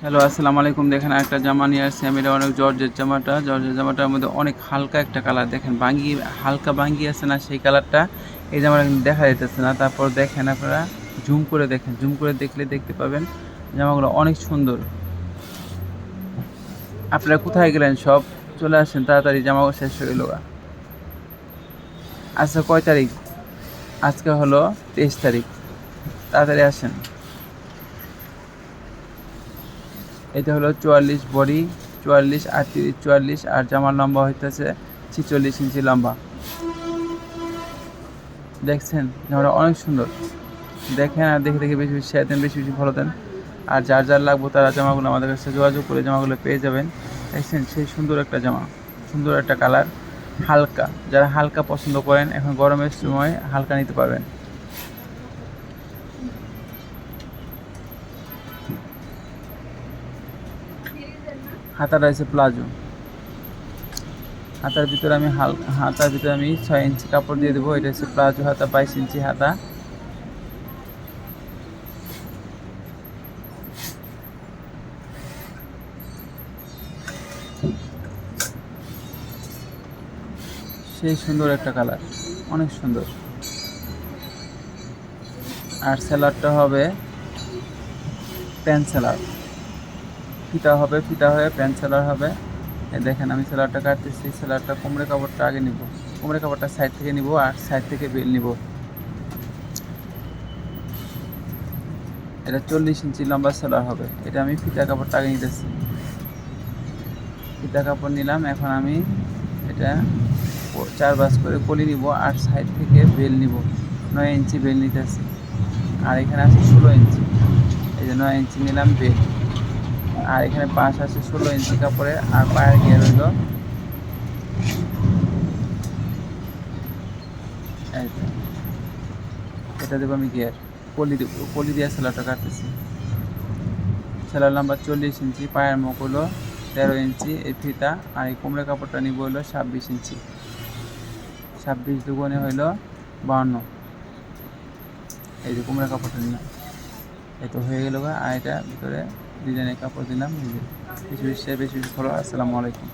Hello, আসসালামু আলাইকুম। দেখেন একটা জামা নিয়ে আসছি আমি। এটা অনেক জর্জের জামাটার মধ্যে অনেক হালকা একটা কালার। দেখেন হালকা বাঙ্গি আছে না, সেই কালারটা এই জামাটা কিন্তু দেখা যাইতেছে না। তারপর দেখেন আপনারা জুম করে দেখেন, জুম করে দেখলে দেখতে পাবেন জামাগুলো অনেক সুন্দর। আপনারা কোথায় গেলেন সব? চলে আসেন তাড়াতাড়ি, জামাগুলো শেষ হয়ে গেল। আজকে কয় তারিখ? আজকে হলো 23 তারিখ। তাড়াতাড়ি আসেন। এটা হলো 44 বডি, 44, 38, 44, আর জামার লম্বা হইতেছে 46 ইঞ্চি লম্বা। দেখছেন জামাটা অনেক সুন্দর। দেখেন আর দেখে দেখে বেশি বেশি শেয়ার দেন, বেশি বেশি ফলো দেন। আর যার যার লাগবে তারা জামাগুলো আমাদের কাছে যোগাযোগ করে জামাগুলো পেয়ে যাবেন। দেখছেন সেই সুন্দর একটা জামা, সুন্দর একটা কালার, হালকা। যারা হালকা পছন্দ করেন এখন গরমের সময় হালকা নিতে পারবেন। হাতাটা হচ্ছে প্লাজো। হাতার ভিতরে আমি 6 ইঞ্চি কাপড় দিয়ে দেবো। এটা হচ্ছে প্লাজো হাতা, 22 ইঞ্চি হাতা। সেই সুন্দর একটা কালার, অনেক সুন্দর। আর সেলারটা হবে প্যান্ট সেলার, ফিতা হয়ে প্যান্ট সেলার হবে। দেখেন আমি সেলারটা কাটতেছি। সেলারটা কোমরে কাপড়টা আগে নিব, কোমরে কাপড়টা সাইড থেকে নিব আর সাইড থেকে বেল নিব। এটা 40 ইঞ্চি লম্বা সেলার হবে। এটা আমি ফিতা কাপড়টা আগে নিতেছি। ফিতা কাপড় নিলাম। এখন আমি এটা 4 ভাঁজ করে কলি নিব আর সাইড থেকে বেল নিব। 9 ইঞ্চি বেল নিতেছি। আর এখানে আছে 16 ইঞ্চি। এই যে 9 ইঞ্চি নিলাম বেল। আর এখানে পাশ আছে 16 ইঞ্চি কাপড়ের। আর পায়ের গিয়ার হইল এটা দেবো আমি গিয়ার। কলি দিয়ে সেলারটা কাটতেছি। সেলার লম্বা 40 ইঞ্চি, পায়ের মুখ হলো 13 ইঞ্চি, এই ফিতা। আর এই কোমরের কাপড়টা নিব হলো 26 ইঞ্চি। 26 দুগুণে হইল 52। এই যে কোমরের কাপড়টা নিলাম, এই তো হয়ে গেল। আর এটা ভিতরে ডিজাইনের কাপড় দিলাম। বেশি বেশি ফলো। আসসালামু আলাইকুম।